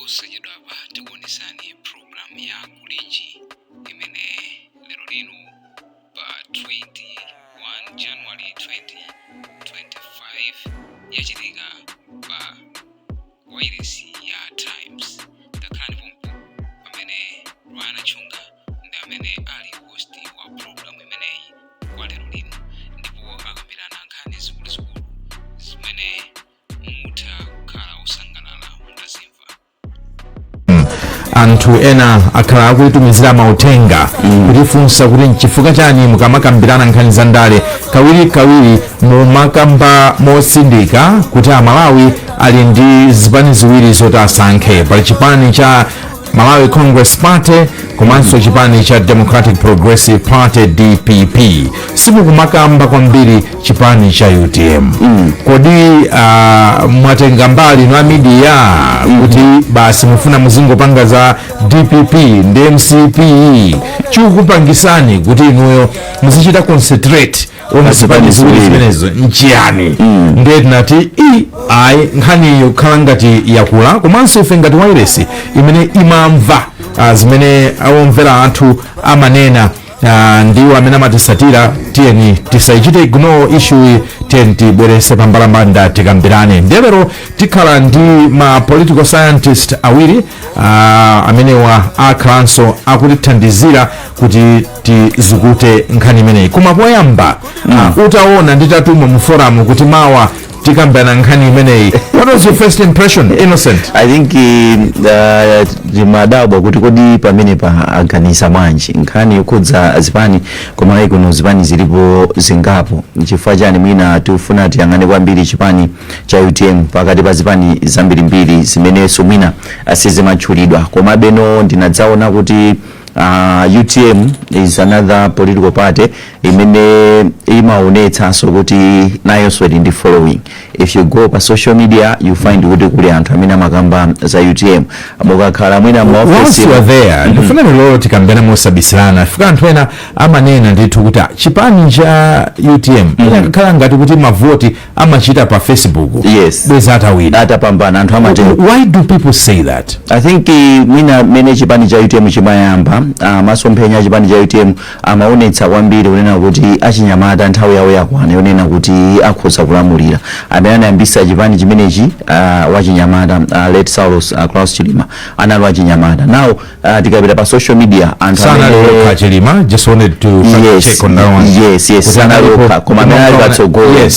posachedwa apa tikuonesani program ya Kulinji imene lero lino pa 21 January 2025 yachitika pa wailesi ya Times. Takhani pompo pamene Rwana Chunga ndi amene ali host wa program imeneyi kwa lero lino, ndipo akambirana nkhani zikuluzikulu zimene mutha kukhala osangalala mutazimva. Anthu ena akhala akuitumizira mauthenga kutifunsa kuti nchifukwa chani mukamakambirana nkhani za ndale kawiri mumakamba mosindika kuti Amalawi ali ndi zipani ziwiri zoti asankhe, pali chipani cha Malawi Congress Party komanso chipani cha Democratic Progressive Party DPP. Simukumakamba kwambiri chipani cha UTM. Kodi mwatenga mbali na media kuti basi mufuna muzingo panga za DPP ndi MCP chikupangisani kuti inuyo muzichita concentrate ona zipani ziwiri zimenezo nchiyani? Ndiye tinati ayi nkhani yokhala ngati yakula, komanso ife ngati wailesi imene imamva zimene awomvera anthu amanena, ndiwo amene amatisatira. Tiyeni tisaichite ignore issue, tiyeni tibwerese pambalambanda tikambirane. Lero tikhala ndi ma political scientist awiri amenewa akhalanso akutithandizira kuti tizikute nkhani imeneyi. Koma poyamba utaona nditatuma mu forum kuti mawa tikambirana nkhani imeneyi, what was your first impression, Innocent? I think madabo kuti kodi pamene pa aganisa mwanji nkhani yokhudza zipani koma kuno zipani zilipo zingapo. Chifukwa chani mwina tifuna tiyang'ane kwambiri chipani cha UTM pakati pa zipani zambirimbiri zimenenso mwina sizimatchulidwa, koma beno ndinadzaona kuti UTM is another political party imene imaonetsanso kuti nayonso ili ndi following. If you go pa social media you find kuti kuli anthu amene amakamba za UTM mukakhala mwina mu office. Once you are there, ndifuna lero tikambirana mosabisirana. Fika anthu ena amanena ndithu kuti chipani cha UTM inakhala ngati kuti mavoti amachita pa Facebook. Yes. Bweza atawina atapambana anthu amatero. Why do people say that? I think mwina mene chipani cha UTM chimayamba masomphenya chipani cha UTM amaonetsa kwambiri kunena kuti achinyamata nthawi yawo yakwana yonena kuti akhoza kulamulira. Amene anayambisa chipani chimenechi wachinyamata late Saulos Klaus Chilima anali wachinyamata. Now tikapita pa social media anthu amene Chilima just wanted to check on that one. Yes analoka koma amene ali patsogolo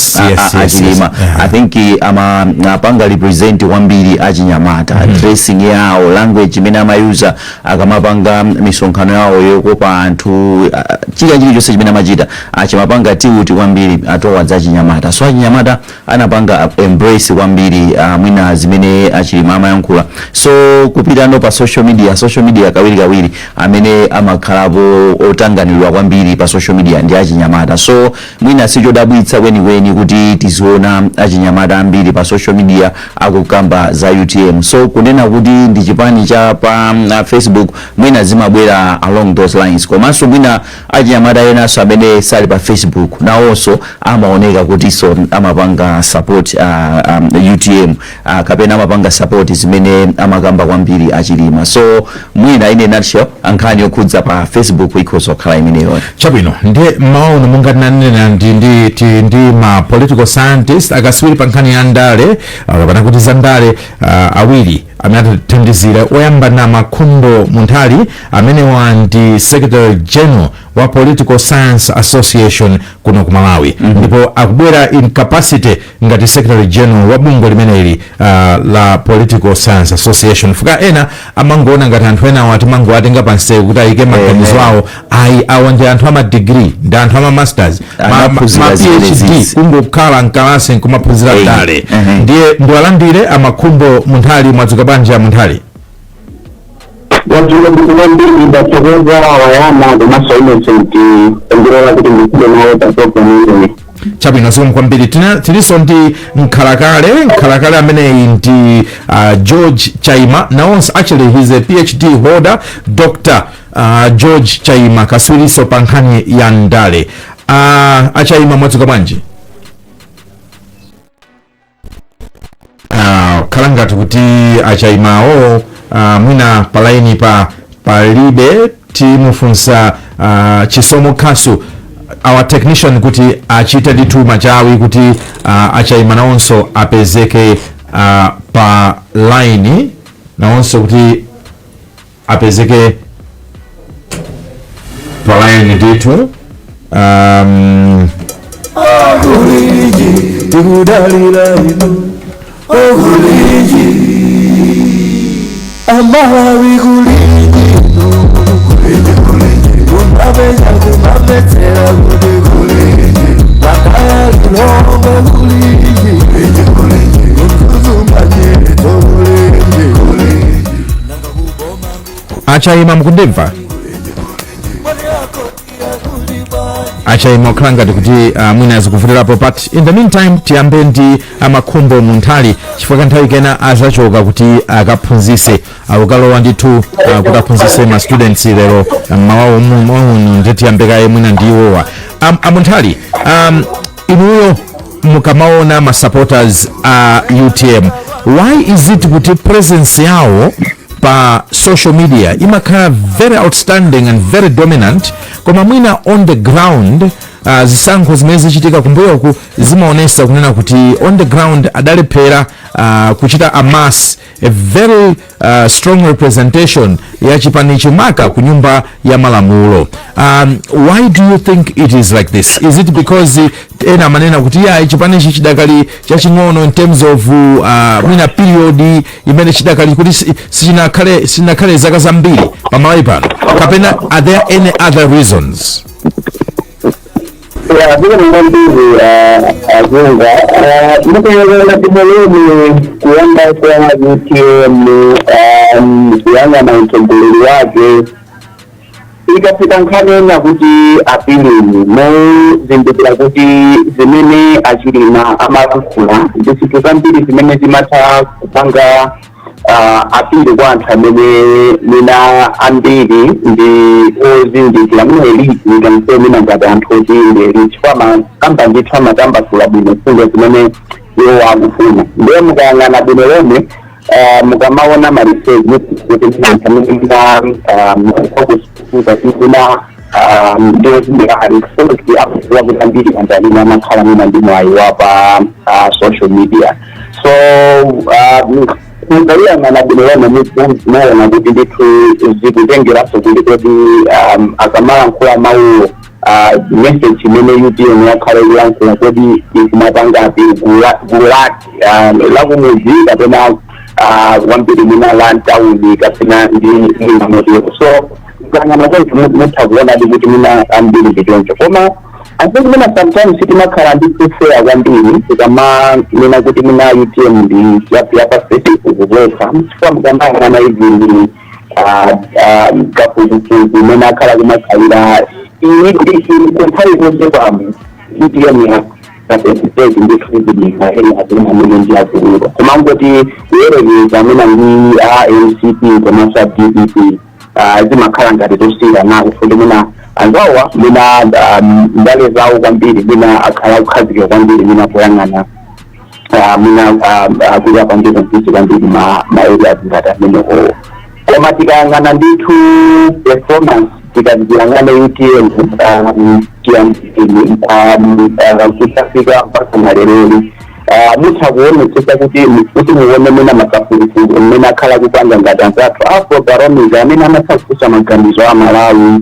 Chilima. I think amapanga represent kwambiri achinyamata, dressing yawo, language imene amayuza akamapanga misonkhano yawo yokopa anthu, chilichonse chimene amachita achimapanga tiuti kwambiri atowadza achinyamata. So achinyamata anapanga embrace kwambiri mwina zimene Achilima amayankhula. So kupitano pa social media kawiri amene amakhalapo otanganidwa kwambiri pa social media ndi achinyamata. So mwina sichodabwitsa kwenikweni kuti tiziona achinyamata ambiri pa social media akukamba za UTM. So kunena kuti ndi chipani cha pa Facebook mwina zimabwera along those lines, komanso mwina achinyamata enanso amene sali pa Facebook nawonso amaoneka kuti so amapanga support UTM kapena amapanga support zimene amakamba kwambiri Achilima. So mwina ine nutshell ankhani yokhudza pa Facebook ikhoza kukhala imeneyo. Chabwino ndiye maono mungananena ndi ma political scientist akaswiri pa nkhani ya ndale kapena kuti za ndale awiri amene atithandizira. Oyamba na Makundo Munthali amene ndi Secretary General wa Political Science Association kuno ku Malawi, ndipo akubwera in capacity ngati Secretary General wa bungwe limeneli la Political Science Association. Fuka ena amangoona ngati anthu ena wati mango atenga pansewu kuti ayike maganizo awo. Awa ndi anthu ama degree, ndi anthu ama masters, ma PhD kungokhala mkalasi nkumaphunzira ndale. Ndiye ndiwalandire Makundo Munthali. Mwadzuka bwanji Munthali? Wajua mbili batogeza wayama kumaso Innocent engineer kuti ndikude nawo tatoko mwini. Chabwino somo kwambiri. Tiliso ndi nkhalakale amene ndi George Chaima. Now actually he's a PhD holder, Dr. George Chaima kaswiriso pa nkhani ya ndale. Achaima mwadzuka bwanji? khala ngati kuti Achaimawo mwina palaini palibe timufunsa Chisomo Kasu our technician kuti achite ditu machawi kuti achayima nawonso apezeke pa line nawonso kuti apezeke pa line ditu Kulinji tikudalira inu Kulinji Amalawi Kulinji Kulinji kumapetera kuti Kulinji Wakaya lilonga Kulinji kumtuzumanyire Kulinji achayima mukundimva achayima okhala kuti mwina azikuvutirapo but in the meantime tiyambe ndi amakhumbo munthali chifukwa nthawi kena azachoka kuti akaphunzise akukalowa ndithu kuti aphunzise ma students lero mmawawo muno ndi tiyambekaye mwina ndi iwowa amunthali inuyo mukamaona ma supporters a UTM why is it kuti presence yawo pa social media imakhala very outstanding and very dominant koma mwina on the ground zisankho zimene zichitika kumbuyoku zimaonesa kunena kuti on the ground adalephera kuchita amass a very strong representation ya chipani chimaka ku nyumba ya malamulo. Why do you think it is like this? Is it because ena manena kuti chipani ichi chidakali chaching'ono in terms of mwina period imene chidakali kuti sinakhale zaka zambiri pamalawi pano kapena are there any other reasons? Kuenda kwa UTM kuanga na utembelezi wake ikafika nkhani kuti apilini mo zimbukira kuti zimene achilima amalankhula zinthu zambiri zimene zimatha kupanga apili kwa anthu amene mina ambiri ndi ozindikira muno elite ngamse mina ngati anthu ozindikira chifukwa kamba ndithu amatambasula bwino mfundo zimene iwo akufuna ndiye mukayang'ana bwino lomwe mukamaona maresearch kuti mina kukusukuza kuna ndio zindikira kuti akuwa kuti ambiri kanjani amakhala mina ndi mwayi wapa social media so kuangalia na binaona na kuti ndithu zikutengera sokuli kuti akamala nkula mawu message imene UTM yakhala ilankhula kuti ikumapanga ati gulati lakumuzi kapena wambiri mina lantawuni kapena ndi motero so kangana kuti mutha kuona kuti mina ambiri ndichoncho koma I think sometimes it might be prefer kwambiri kama mina kuti mina UTM ndi yapa specific welcome from kama na hivi kafukufu mina kala kumakhaira ini comparison kwa UTM ya stage ndi free na hela kuna mwenye ya kuruka kama ngoti yere ni zamina ni ANCP kama sa DPP zimakhala ngati tosira na kufundo mina angawa mina ndale zawo kwambiri mina akhala kukhazika kwambiri mina kuyang'ana mina kuya kwambiri kuti kwambiri ma area ngata mina koma tikayang'ana ndithu performance tikaziyang'ana UTM kusafika mpaka maleroli mutha kuonetsa kuti muone mina makafukufuku mina akhala kupanga ngati anzathu afro barometer amene amasafusa maganizo a Malawi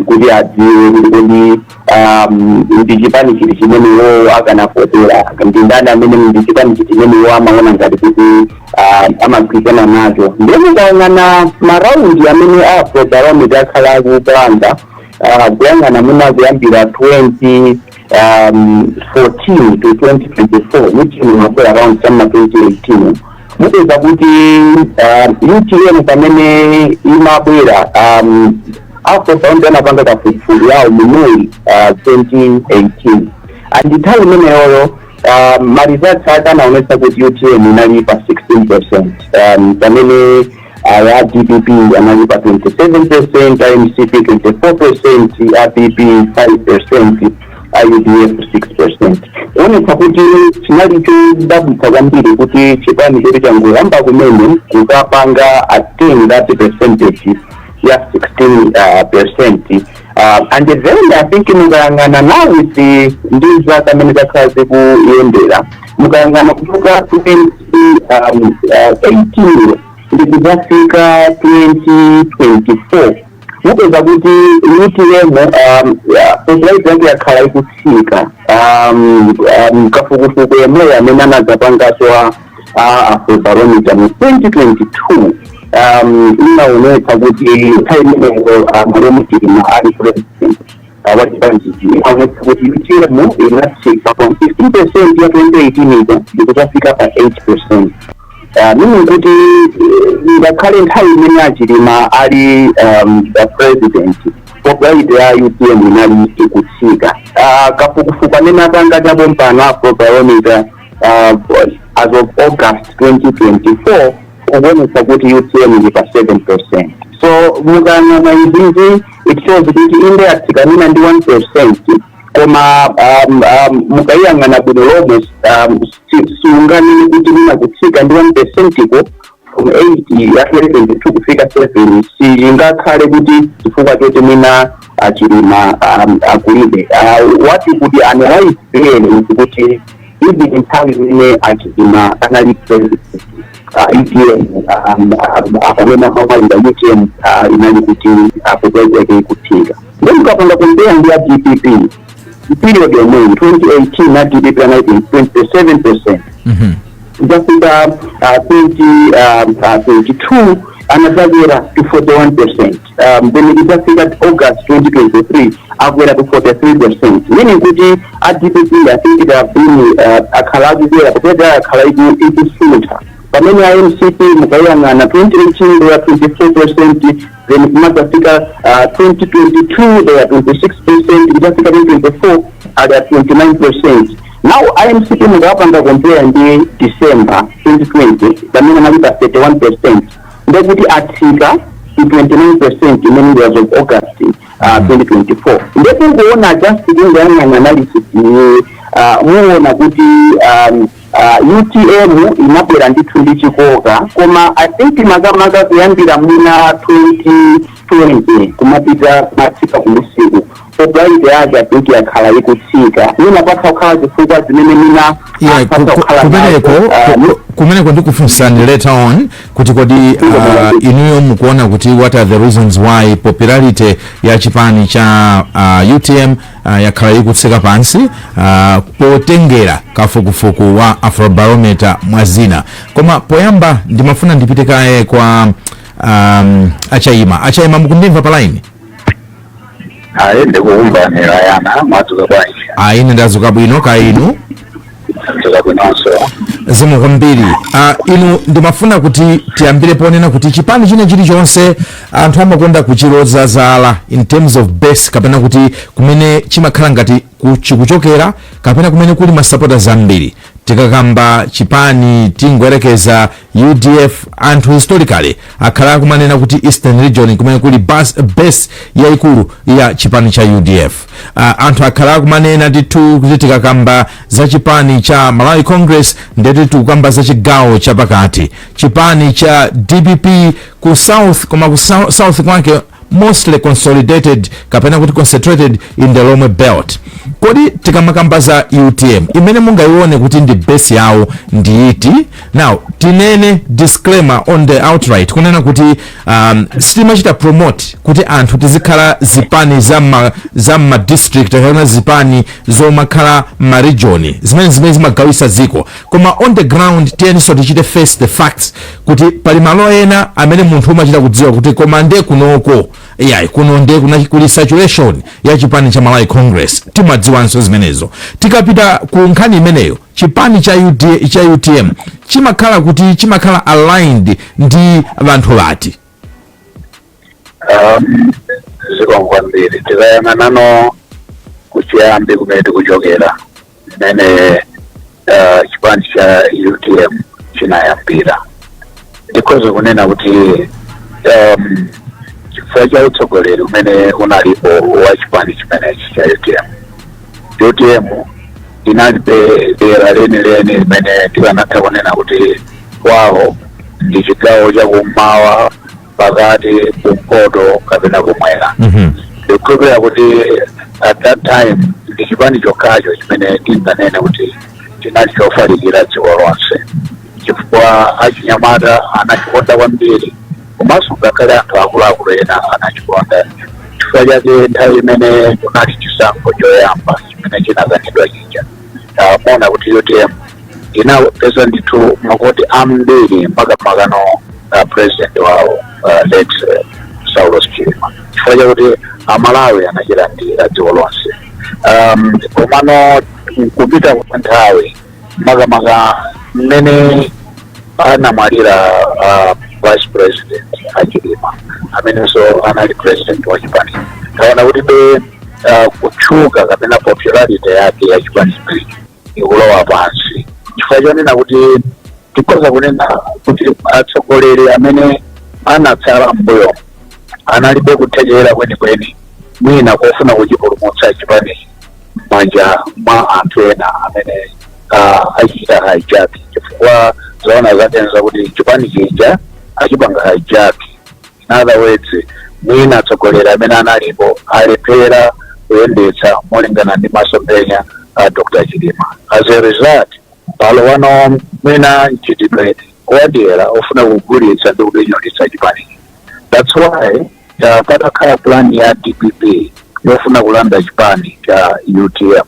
kuti adziwe kuti ndi chipani chili chimene iwo akanafotera ndi ndani amene ndi chipani chimene iwo amaona ngati kuti amagwirizana nacho ndiye mukayang'ana maraundi amene afro barometer akhala akupanga kuyang'ana muna kuyambira 2014 to 2024 which is around summer 2018 mupeza kuti UTM pamene imabwera after found anapanga kafukufuku yawo munoi 2018 and nthawi imeneyo results akanaonesa kuti UTM inalipa 16% pamene ya DPP analipa 27%, IMCP 24%, APP 5%, UDF 6%. Onetsa kuti chinali chodabwitsa kwambiri kuti chipani chetu changoyamba kumene kukapanga attain that percentage ya 16%. And then I think mukayang'ana now with ndiza kamene zakhala zikuyendera mukayang'ana kutoka 2018 ndikuzafika 2024 mupeza kuti UTM population yake yakhala ikutsika kafukufuku yemwe amene anadzapangaso Afrobarometer mu 2022 inaonetsa kuti imeneyo Malomukirima ali president wachipanjiji inaonetsa kuti UTM inatsika from 15% ya 2018 ija ndikuzafika pa 8%. Meaning kuti ngakhale nthawi imene Achilima ali president population ya UTM inali ikutsika kafukufuku amene apanga chapo mpano Afrobarometer as of August 2024 kuonetsa kuti UTM ndi pa 7%. So mukayang'ana izinji it shows kuti inde yatsikanina ndi 1%. Koma mukayang'ana bwino lomwe siunganene kuti mina kutsika ndi 1% ko from 8 ya 2022 kufika 7 singakhale kuti chifukwa choti mina Achilima akulibe. What you could analyze clearly is kuti even nthawi imene Achilima anali president UTM akamena mamalinda UTM inali kuti population yake ikutsika. Then ukapanda compare ndi ya DPP period of 2018 na DPP anali 27%. Ikafika 2022 anadzabwera to 41%. Then ikafika August 2023 akwera to 43%. Meaning kuti DPP I think it have been akhalakubwera kupeza akhalaikusutha. Pamene MCP mukayang'ana 2018 they were 24%. Then kumadzafika 2022 they were 26%. Ikafika 2024 they are 29%. Now IMCP mukapanda compare ndi December 2020 pamene analipa 31%. Ndekuti atsika 29% imene was of August 2024. Ndipo kuona just kuyang'ana analysis muona kuti UTM inabwera ndithu ndi chikoka koma I think makamaka kuyambira mwina 2020 kumapita matsika kumusiku population yake I think yakhala ikutsika mina pakhala zifukwa zimene mina kumeneko ndikufunsani later on kuti kodi inuyo mukuona kuti what are the reasons why popularity ya chipani cha UTM yakhala ikutsika pansi potengera kafukufuku wa Afrobarometer mwazina. Koma poyamba ndimafuna ndipite kaye kwa Achayima mukundimva pa line? Ndikukumva Rayana mwadzuka bwanji? Ine ndadzuka bwino ka inu? Ndadzuka bwinonso. Zikomo kwambiri. Inu ndimafuna kuti tiyambire ponena kuti chipani chilichonse anthu amakonda kuchiloza zala in terms of base kapena kuti kumene chimakhala ngati kuchokera kapena kumene kuli masupporters ambiri. Tikakamba chipani tingoyerekeza UDF anthu historically akhala kumanena kuti Eastern region kumene kuli base yaikulu ya chipani cha UDF. Anthu akhala kumanena ndithu kuti tikakamba za chipani cha Malawi Congress ndeti tukamba za chigawo chapakati. Chipani cha DPP ku south koma ku south kwake mostly consolidated kapena kuti concentrated in the Lomwe belt. Kodi tikamakamba za UTM imene mungaione kuti ndi base yawo ndi iti? Now tinene disclaimer on the outright kunena kuti sitimachita promote kuti anthu tizikhala zipani za ma district kapena zipani zomakhala ma region zimene zimagawisa ziko, koma on the ground tiyeniso tichite face the facts kuti pali malo ena amene munthu umachita kudziwa kuti koma nde kunoko kuno nde kuli saturation ya chipani cha Malawi Congress timadziwanso zimenezo. Tikapita ku nkhani imeneyo chipani cha UTM chimakhala aligned ndi vanthu lati? Zikomo kwambiri. Tikayang'ana kuchiyambi kumene tikuchokera imene chipani cha UTM chinayambira ndikhoza kunena kuti chifukwa cha utsogoleri umene unalipo wa chipani chimenechi cha UTM UTM inalibe dera lenileni limene tikanatha kunena kuti kwawo ndi chigawo chakummawa pakati kumpoto kapena kumwera. Ndikukhulupirira kuti at that time ndi chipani chokhacho chimene tinganene kuti chinali chofalikira dziko lonse, chifukwa achinyamata anachikonda kwambiri komanso ngakhale anthu akuluakulu ena anachikonda. Chifukwa chake nthawi imene kunali chisankho choyamba chimene chinakanidwa chija mona kuti UTM inapeza ndithu makoti ambiri mpaka makano president wawo late Saulos Chilima, chifukwa chakuti amalawi anachilandira dziko lonse. Komano kupita kwa nthawi makamaka mmene anamwalira vice president Chilima amenenso anali president wa chipani, taona kuti be kutchuka kapena popularity yake ya chipani chimenechi ikulowa pansi. Chifukwa chonena kuti tikhoza kunena kuti atsogoleri amene anatsala mbuyo analibe kuthekera kwenikweni mwina kufuna kuchipulumutsa chipani m'manja mwa anthu ena amene achita hijack, chifukwa zaona zatenza kuti chipani chija achipanga hijack. In other words, mwina atsogoleri amene analipo alephera kuyendetsa molingana ndi masomphenya a Dr. Chilima. As a result, palo wano mwina mchitidwe wadera ofuna kugulitsa ndi kulinyolitsa chipani. That's why patakhala plan ya DPP yofuna kulanda chipani cha UTM.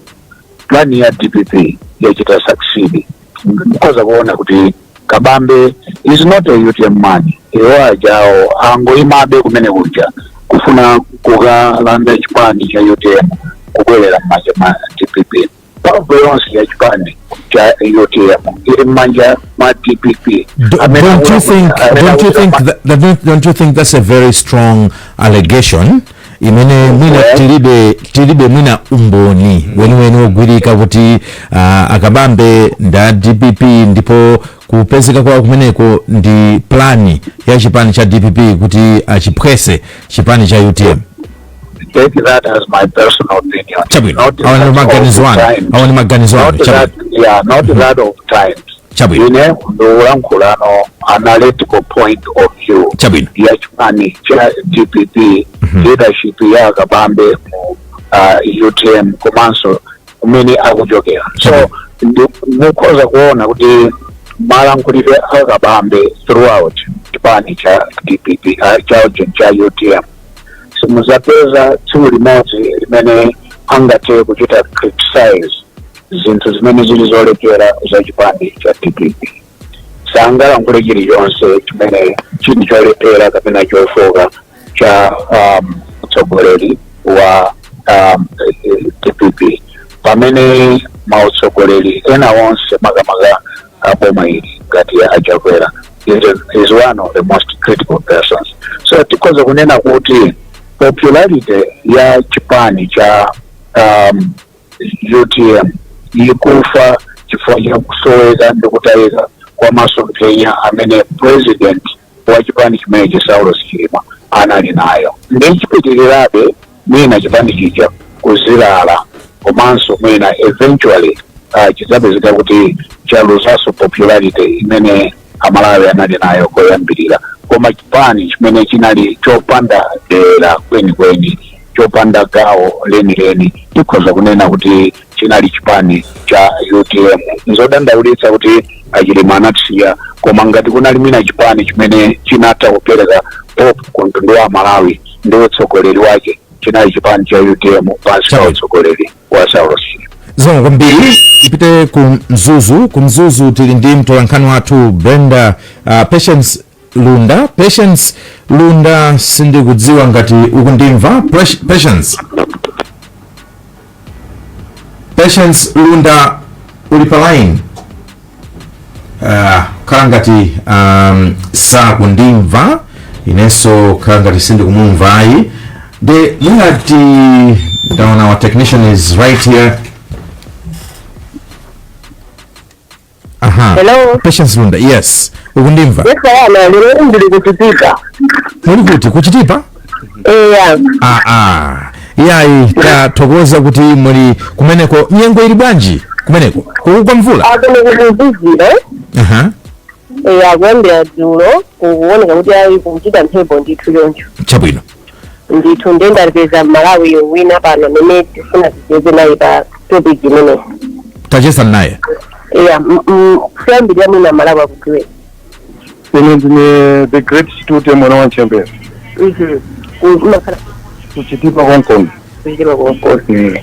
Plan ya DPP yachita succeed. Mkoza kuona kuti kabambe is not a UTM man. Iwo ajawo angoimabe kumene kuja kufuna kukalanda chipani cha UTM kubwerera m'manja mwa DPP. Pambo yonse ya chipani cha UTM ili m'manja mwa DPP. Don't you think that's a very strong allegation? Imene mwina tilibe mwina umboni weniweni ogwirika kuti akabambe nda DPP ndipo kupezeka kwa kumeneko ndi plani ya chipani cha DPP kuti achiphwese chipani cha UTM. Take that as my personal opinion. Not that of times. Ine ndolankhulano analytical point of view ya chipani cha DPP, leadership ya kabambe mu UTM komanso umene akuchokera. So mukhoza kuona kuti malankhulidwe akabambe throughout chipani cha DPP cha UTM simuzapeza tsiku limodzi limene angathe kuchita criticize zinthu zimene zili zolekera za chipani cha DPP. Sangalankhule chilichonse chimene chili cholepera kapena chofoka cha utsogoleri wa DPP, pamene mautsogoleri ena onse makamaka boma ili ngati achakwera is one of the most critical persons. So tikhoza kunena kuti popularity ya chipani cha UTM ikufa chifukwa cha kusoweka ndi kutayika kwa masomphenya amene president wa chipani chimene cha Saulos Chilima anali nayo. Ndi chipitirirabe mwina chipani chija kuzilala komanso mwina eventually chizapezeka kuti chaluzaso popularity imene amalawi anali nayo koyambirira. Koma chipani chimene chinali chopanda dera kwenikweni, chopanda gawo lenileni, tikhoza kunena kuti chinali chipani cha UTM. Nzodandaulitsa kuti Chilima anatisiya, koma ngati kunali mwina chipani chimene chinatha kupereka hope ku mtundu wa Malawi ndi utsogoleri wake, chinali chipani cha UTM pansi pa utsogoleri wa Saulos Chilima. Zongo kwambiri ipite ku Mzuzu tili ndi mtolankhani wathu Brenda Patience Lunda sindikudziwa ngati ukundimva. Patience Lunda uli pa line khala ngati sakundimva, inenso khala ngati sindikumumvayi. De mwinati down, our technician is right here. Hello. Patience Lunda, yes. Ukundimva? Yes, ndili kuchitipa. Muli kuti kuchitipa? Yeah. iyayi tathokoza kuti muli kumeneko. Nyengo ili bwanji kumeneko kwa mvula? Akuti aha akwendera dzulo kuoneka kuti ali kuchita mphepo ndithu choncho. Chabwino Ndithu ndendapeza Malawi wina pano amene tifuna ticheze naye pa topic imene. tacheza naye. Kuyambirira mwina Malawi akudziwe. Ine ndine the great student mwana wa Nchembere. Umakhala Kuchitipa Konkono. kuchitipa Konkono.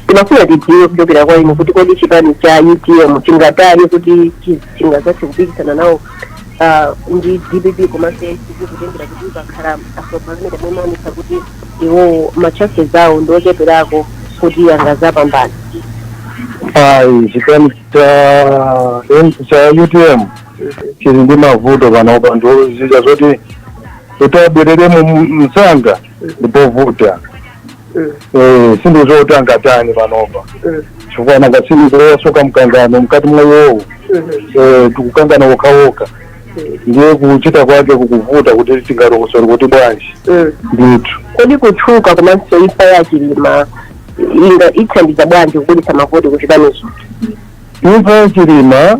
Timafuna tidziwe kuchokera kwa inu kuti kodi chipani cha UTM chingatani kuti chingathe kupikisana nawo ndi DPP komanso kutengera kuti pakhala asopamene mwemanisa kuti iwo machances awo ndocheperako kuti angazapambana. Chipani cha UTM chili ndi mavuto panopa ndozija zoti utabwerere msanga ndipovuta. Sindu zotanga tani panopa. Chifukwa nakasini zoyasoka mkangano mkati mwayowo. Tukukangana wokawoka. Ndiye kuchita kwake kukuvuta kuti tingarokosori kuti bwanji. Ndithu. Kodi kutchuka komanso imfa ya Chilima ithandiza bwanji kukulitsa mavuto kuchipanicho? Imfa ya Chilima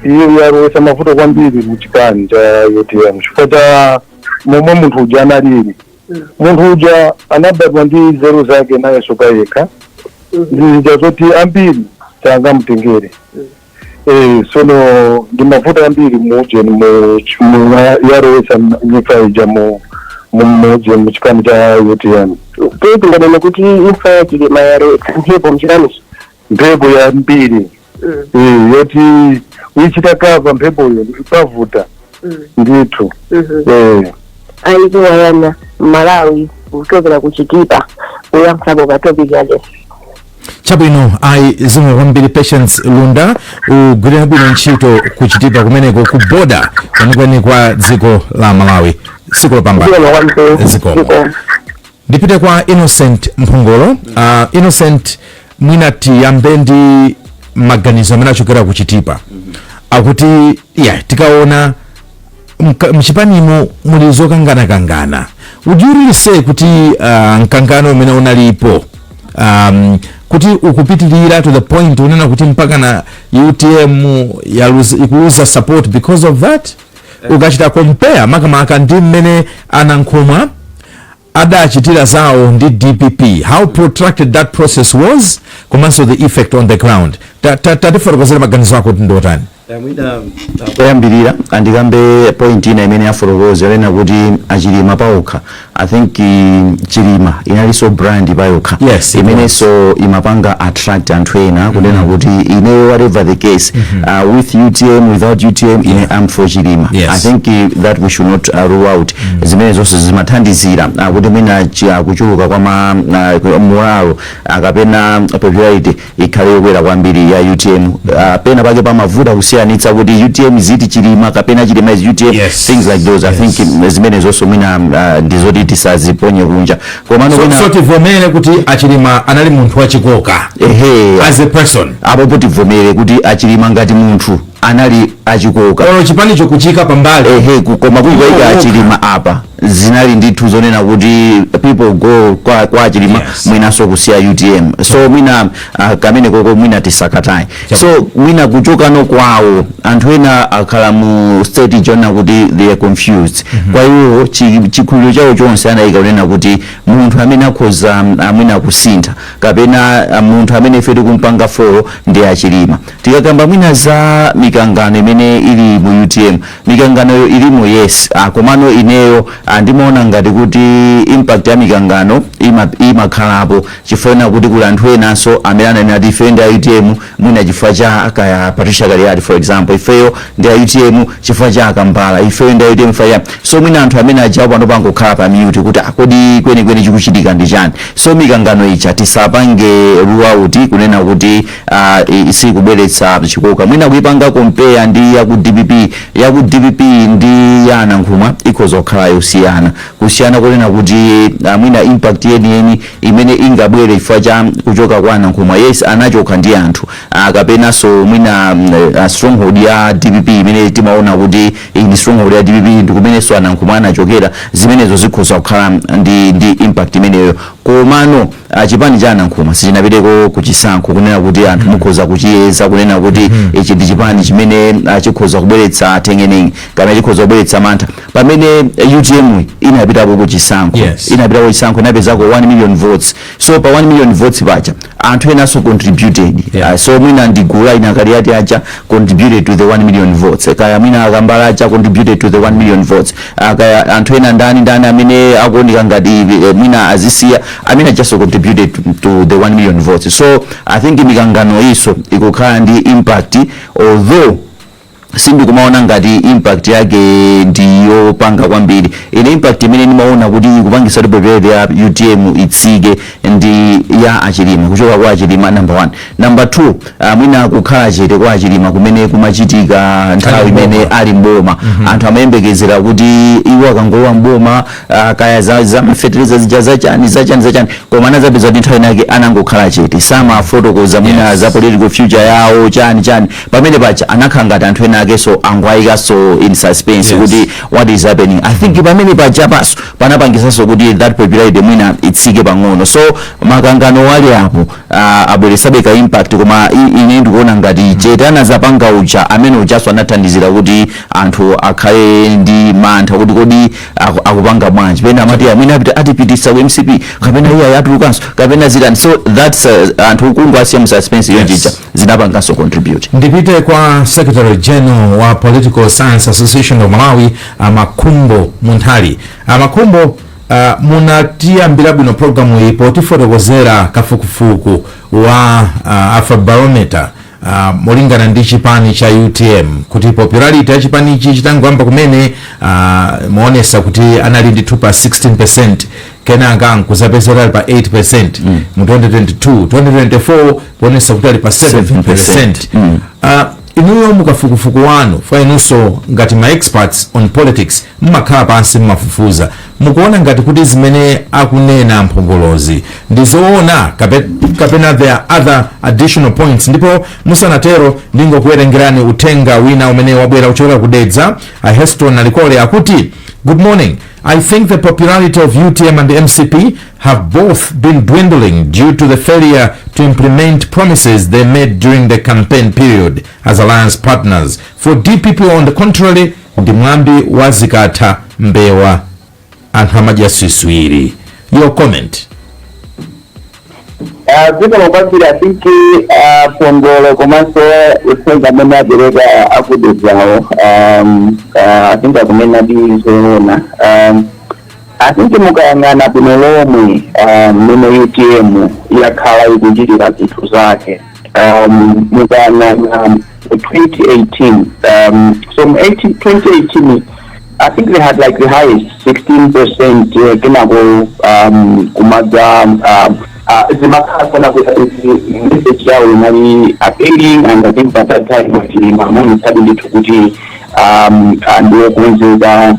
iyo yarowesa mavuto kwambiri muchipani cha UTM chifukwa cha momwe munthu uja analili. Munthu uja anabadwa ndi nzeru zake naye soka yekha. Ndizija zoti ambiri sangamutengere. Sono ndi mavuto ambiri muje yarowesa imfa ija muje muchipani cha UTM. Tinganene kuti imfa ya Chilima yarowesa mphepo muchipanicho? Mphepo ya mbiri. Yoti uichita kava mphepoyo ipavuta. Ndithu. Aikuwayana Malawi kuchokera kuchitipa uyankhapo pa topic ya lero. Chabwino zimwe kwambiri Patience Lunda ugwirira bwino ntchito kuchitipa kumeneko ku border kwenikweni kwa dziko la Malawi. Siku lopambana. Ndipite kwa Innocent Mphongolo. Innocent mwinati yambe ndi maganizo amene achokera kuchitipa akuti tikaona mchipanimo muli zokangana. Would you really say kuti mkangano umene unalipo kuti ukupitilira to the point unena kuti mpaka na UTM ikuluza support because of that? Ukachita compare makamaka ndi mmene anankhoma adachitira zawo ndi DPP, how protracted that process was, komanso the effect on the ground. Tatifotokozera maganizo ako kuti ndotani? Kuyambirira andikambe point ina imene yafotokoza lena kuti achilima paokha. I think chilima inaliso brand paokha. Yes, imene so imapanga attract anthu ena kunena kuti ine whatever the case with UTM without UTM ine am for chilima. Yes. I think that we should not rule out zimene zonse zimathandizira kuti mina kuchuluka kwa moralo kapena popularity ikhale yokwera kwambiri ya UTM. Pena pake pamavuta kusiyanitsa kuti UTM ziti chilima kapena chilima is UTM. Yes. Things like those. Yes. I think zimene zonse mina ndizoti tisaziponye kunja komano so tivomere kuti achilima anali munthu wachikoka as a person. apo kuti tivomere kuti achilima ngati munthu anali achikoka chipanicho kuchika pambali koma kuikaika achilima apa zinali ndithu zonena kuti people go kwa achilima mwinaso kusiya UTM. So mwina kamene koko mwina tisakatai. So mwina kuchokano kwawo anthu ena akhala mu state jona kuti they are confused. Kwa hiyo chikhulupiriro chawo chonse anayika kunena kuti munthu amene akhoza mwina kusintha kapena munthu amene ife tikumpanga folo ndi achilima. Tikakamba mwina za mikangano imene ili mu UTM, mikangano ilimo yes, komano ineyo ndimaona ngati kuti impact ya mikangano imakhalapo chifukwa kuti kuli anthu enanso amene ananena defend UTM mwina chifukwa cha kaya Patricia Kaliati for example, ifeyo ndi UTM chifukwa cha Kampala, ifeyo ndi UTM faya. So mwina anthu amene ajapo anopanga kukhala pa mute kuti kodi kwenikweni chikuchitika ndi chani. So mikangano icha tisapange rule out kunena kuti sikubweretsa chikoka. Mwina kuipanga compare ndi ya ku DPP ndi ya Nankhumwa ikhoza kukhala yosiyana kusiyana kunena kuti mwina impact yeni imene ingabwere chifukwa cha kuchoka kwa Nankhumwa. Yes, anachoka ndi anthu kapena so mwina stronghold ya DPP imene timaona kuti ndi stronghold ya DPP ndi kumene so Nankhumwa anachokera, zimenezo zikhoza kukhala ndi impact imeneyo komano chipani cha Nkhoma sichinapiteko kuchisankho kunena kuti anthu mukhoza kuchiyeza kunena kuti ichi ndi chipani chimene chikhoza kubweretsa tengenenge kana chikhoza kubweretsa mantha pamene UTM inapitapo kuchisankho inapezako 1 million votes. So pa 1 million votes pacha anthu enaso contributed so mwina ndigula inakali yati acha contributed to the 1 million votes kaya mwina akambala acha contributed to the 1 million votes kaya anthu ena ndani amene akuoneka ngati mwina azisiya amene just contributed to the 1 million votes. So I think mikangano iso ikukhala ndi impact, although sindikumaona ngati impact yake ndiyopanga kwambiri. Ine impact imene nimaona kuti ikupangisa library ya UTM itsike ndi ya Achilima, kuchoka kwa Achilima number 1. Number 2, mwina kukhala chete kwa Achilima kumene kumachitika nthawi imene ali mboma. Anthu amayembekezera kuti iwo akangowa mboma kaya za fertilizer zachani koma anazapeza kuti nthawi yake anangokhala chete. Sama fotokoza mwina za political future yawo chani pamene pacha anakhala ngati anthu ena so angwaika so in suspense kuti what is happening. I think pamene pajapaso panapangisaso kuti that popularity mwina itsike pang'ono. So makangano wale apo abweresabe ka impact koma ine ndikuona ngati chete anazapanga ucha amene uchaso anathandizira kuti anthu akhale ndi mantha kuti kodi akupanga bwanji pena amati mwina apita atipitisa ku MCP kapena iye ayatulukanso kapena zilani. So that's anthu kungu asiya mu suspense yonjicha zinapanganso contribute. Ndipite kwa Secretary General wa Political Science Association of Malawi Makumbo Munthali. Makumbo munatia mbirabwino programu ipo tifotokozera kafukufuku wa Afrobarometer molingana ndi chipani cha UTM kuti popularity ya chipani ichi chitangwamba kumene muonesa kuti anali ndi 16%, kenanga nkuzapezera pa 8% mu 2022 kuonesa kuti ali pa 7%. Inuyo mukafukufuku wanu fa inunso ngati ma experts on politics mmakhala pansi mmafufuza mukuona ngati kuti zimene akunena mphongolozi ndizoona kapena there are other additional points. Ndipo musanatero ndingokuwerengerani uthenga wina umene wabwera kuchokera kudedza. Heston alikole akuti good morning. I think the popularity of UTM and the MCP have both been dwindling due to the failure to implement promises they made during the campaign period as alliance partners. For DPP on the contrary, ndimwambi wazikatha mbewa anthu amajaswiswiri. Your comment? Ziko mabasi I think pongolo komanso usenga mena direka akudezao I think akumena bizona I think mukayangana kunolomwe mene UTM yakhala ikujirira zithu zake mukayangana 2018 so 2018 I think they had like the highest 16% kinako kumaga zimakhala message yawo inali appealing and I think at that time mami sabili tukuti ndiyo kuwezeza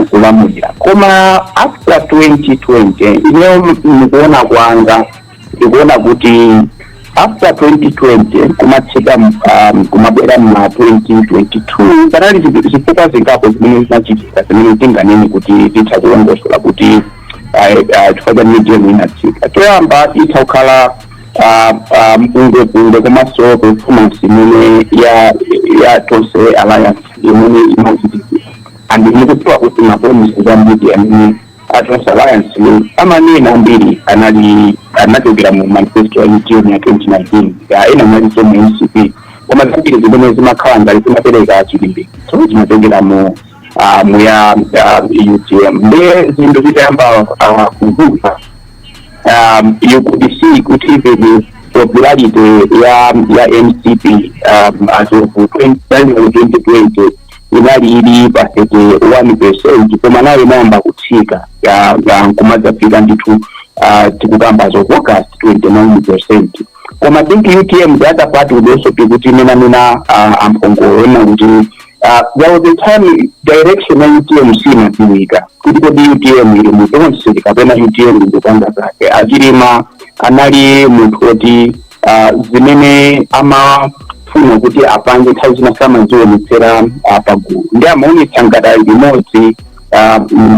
kulamulira koma after 2020 ineo nikuona kwanza nikuona kuti after 2020 kumachika kumabwera ma 2022 parali zifuka zingapo zimene zinachitika zimene tinganeni kuti tichakuongosola kuti tufanya medium inatika toyamba itakhala mpunge komanso performance imene ya tonse alliance imene imachitika and nikupewa kuti mapromise za media imene tonse alliance amanena ambiri anachokera mu manifesto ya UTM ya 2019 ina mwaliso mu MCP koma zambiri zimene zimakhala ngati zimapereka chilimbikitso so zimachokera mu ya UTM ndiye zinthu zitayamba kuvuka you could see kuti the popularity ya MCP as of 2020 inali ili pa 1% koma nayo inayamba kutsika kumadzafika ndithu tikukamba zo forecast 29%. Koma I think UTM the other part would also be kuti mina amphongolo na kuti there was a time direction ya UTM sinatiwika kuti kodi UTM ili mutonse kapena UTM ndikupanga zake Achilima anali munthu oti zimene amafuna kuti apange nthawi zina samazionetsera pagulu ndi amaonetsa ngati limodzi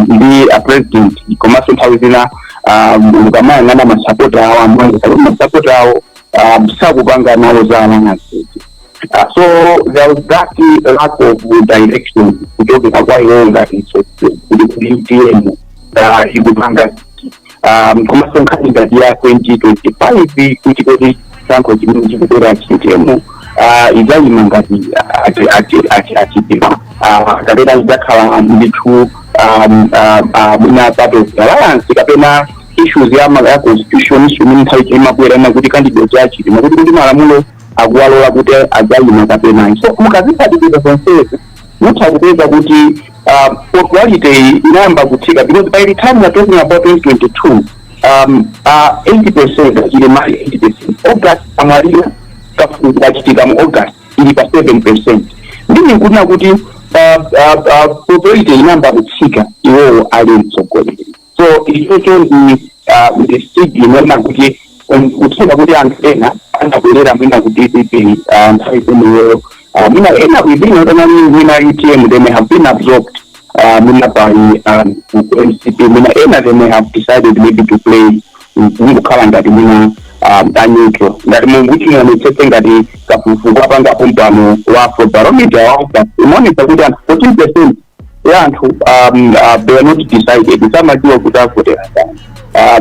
ndi president komanso nthawi zina mukamayang'ana masapota awo amwe masapota awo sakupanga nawo za alliances. So there was that lack of direction kutoka kwa iwo ngati UTM ikupanga komanso nkhani ngati ya 2025 kuti kodi sankho chimene chikutera chitemo idzayima ngati achitima kapena idzakhala ndithu muna part of the alliance kapena issues ya constitution issue imene nthawi imabwerana kuti candidate achitima kuti malamulo akuwalola kuti adzayima kapena. So mukaziphatikisa zonsezi mutha kupeza kuti popularity inayamba kutsika because by the time we are talking about 2022 80% achili mali 80% August amalira kachitika mu August ili pa 7%. Ndini kuna kuti popularity inayamba kutsika iwo ali mtsogoleri. So ichocho ndi stage imene kuti kutsika kuti anthu ena anabwerera mwina ku DPP nthawi imeneyo mwina ena within mwina UTM they may have been absorbed mwina by NCP mwina ena they may have decided maybe to play ngokhala ngati mwina neutral ngati munguti mwametsetse ngati kafukufuku apanga pompano wa Afrobarometer wa umonesa kuti anthu 14% ya anthu they are not decided samadziwa kuti avotera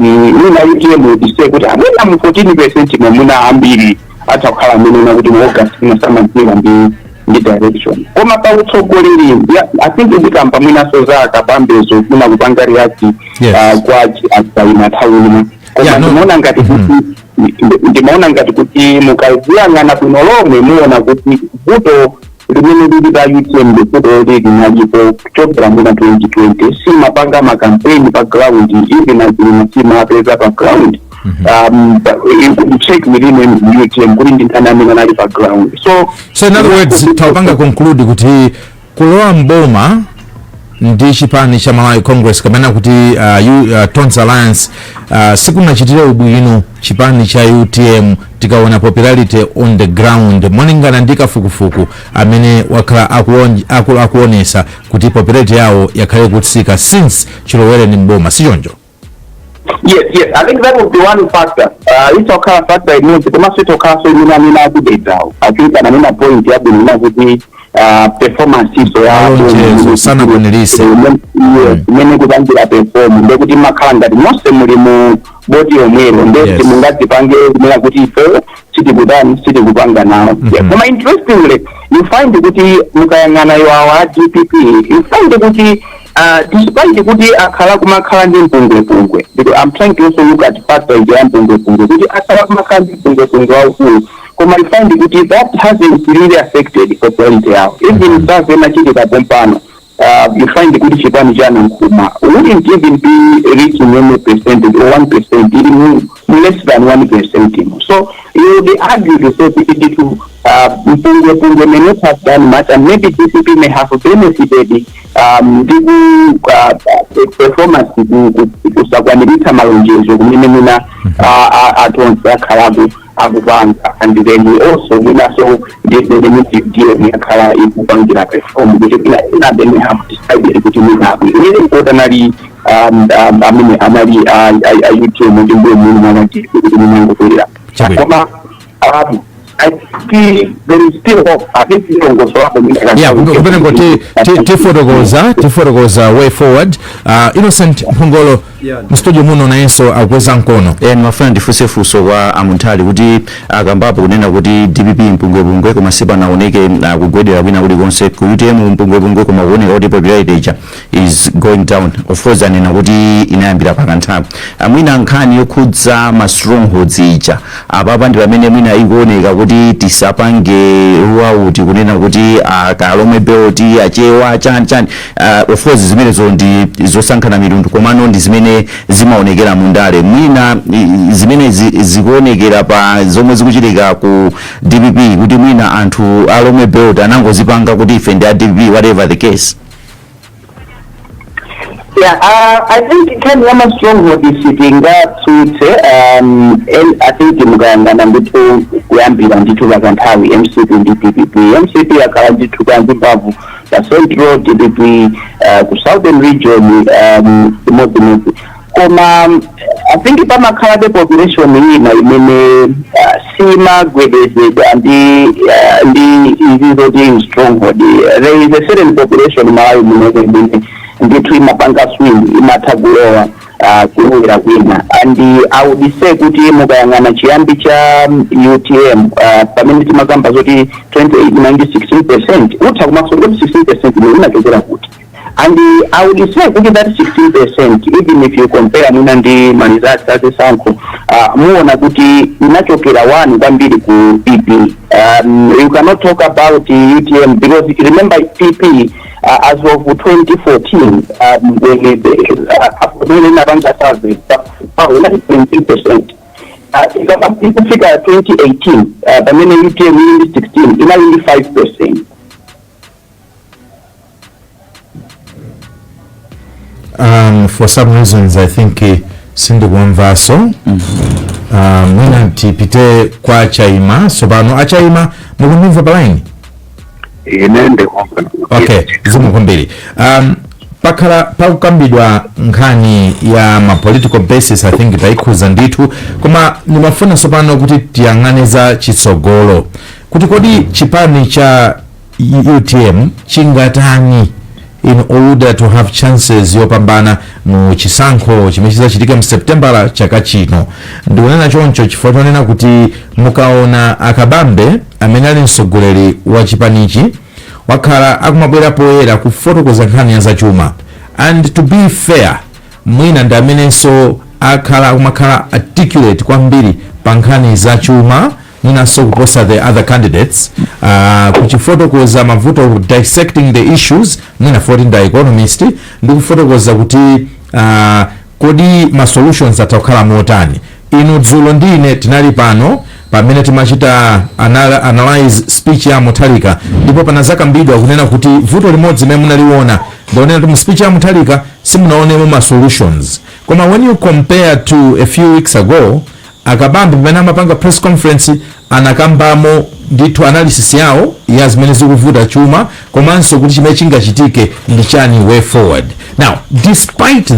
mwina UTM isee kuti amwina mu 14% mwina ambiri atakhala mwina kuti mu August samadziwa ndi direction koma pa utsogoleri I think ndikamba mwina soza kapambezo kuna kupanga react kwa asaina nthawi koma ndimaona ngati kuti mukaziyang'ana kuno lomwe muona kuti vuto limene lili pa UTM vuto lili nalipo kuchokera mwina 2020 simapanga makampeni pa ground even azilima simapeza pa ground check within UTM kuti ndintani amene anali pa ground. So in other words tawapanga conclude kuti kulowa mboma ndi chipani cha Malawi Congress kapena kuti Tons Alliance sikunachitire ubwino chipani cha UTM tikaona popularity on the ground molingana ndi kafukufuku amene wakhala akuonesa kuti popularity yawo yakhale kutsika since chilowere ni mboma sichoncho. Yes, I think that would be one factor. It's a factor in which the master also mina kudetao. I think another point ya bina kuti performance so ya sana kunilise. Mene kubangira perform ndekuti makanga mose muri mu body omwero ndetse mungati pange mina kuti ife chiti kupanga nawo. But interestingly you find kuti mukayangana wa DPP you find kuti despite kuti akhala kumakhala ndi mpungwe because I'm trying to also look at factors ya mpungwe kuti akhala kumakhala ndi mpungwe waukulu koma I find kuti that hasn't really affected popularity yao even if ena chitika pompano you find kuti chipani cha Nkuma wouldn't even be reaching any percentage or 1% even less than 1%. So you would argue to say to Mpungwe may not have done much and maybe DCP may have benefited performance kusakwanirisa malonjezo kumene muna atonsa khalabu akupanga and then we also muna so the deal yakhala ikupangira perform kuti ina then have decided kuti muna really importantly amali UTM ndi mboni mwana kuti muna ngokwera koma I think there is still hope. I think we don't go so up. Tifotokoza way forward. Innocent Mpongolo mstudio muno nayenso akweza nkono. Mafana ndifusefuso wa amuntali kuti akambapo kunena kuti DPP mpungwe koma sipa naoneke kugwedera wina uli konse ku UTM mpungwe koma kuoneka kuti popularity is going down. Of course anena kuti inayambira pakanthawi. Mwina nkhani yokhudza ma strongholds ija apapa ndi pamene mwina ikuoneka kuti tisapange ruwauti kunena kuti kalome belt achewa chani of course zimenezo ndi zosankhana mitundu komano ndi zimene zimaonekera mundale mwina zimene zikuonekera pa zomwe zikuchitika ku DPP kuti mwina anthu alome belt anangozipanga kuti ife ndi DPP whatever the case. Yeah, I think can one stronghold is sitting suit and I think Muganda number 2 kuyambira nditu vakantawi MCP ndi PPP. MCP akala nditu kanzibavu the central DPP ku southern region Mozambique. Koma I think pamakhala the population ina imene sima gwedezedwa ndi izizo stronghold. There is a certain population Malawi muno ndithu imapanga swing imatagulowa kuwira kwina and I would say kuti mukayang'ana chiyambi cha UTM pamene timakamba zoti 2016% utha kumasonga 16% ni inachokera kuti and I would say kuti that 16% even if you compare mwina ndi manizati tate sanko muona kuti inachokera 1 kwambiri ku PP. You cannot talk about UTM because remember PP as of 2014 when the survey 20%. Ikafika 2018 pamene UTM ili 16 inali 5%. For some reasons I think sindikuwamvaso mwina tipite kwa Achaima sobano Achaima mukumimva palaini inende okay zimu kwambiri pakhala pakukambidwa nkhani ya ma political basis I think taikhuza ndithu koma nimafuna sopano kuti tiyang'ane za chitsogolo kuti kodi chipani cha UTM chingatani in order to have chances yopambana mu chisankho chimene chizachitika mu September chaka chino. Ndikunena choncho chifukwa tonena kuti mukaona akabambe amene ali mtsogoleri wa chipanichi wakhala akumabwera poyera kufotokoza nkhani ya zachuma and to be fair mwina ndi amenenso akhala akumakhala articulate kwambiri pa nkhani zachuma mwinanso kuposa the other candidates kuchifotokoza mavuto dissecting the issues mwina foti nda economist ndi kufotokoza kuti kodi ma solutions atakhala motani. Inu dzulo ndine tinali pano pamene timachita analyze speech ya Mutharika ndipo panazakambidwa kunena kuti vuto limodzi limene munaliona ndaonena kuti mu speech ya Mutharika simunaonemo ma solutions koma when you compare to a few weeks ago akabambe pamene amapanga press conference anakambamo ndithu analysis yawo ya zimene zikuvuta chuma komanso kuti chimene chingachitike ndi chani way forward. Now despite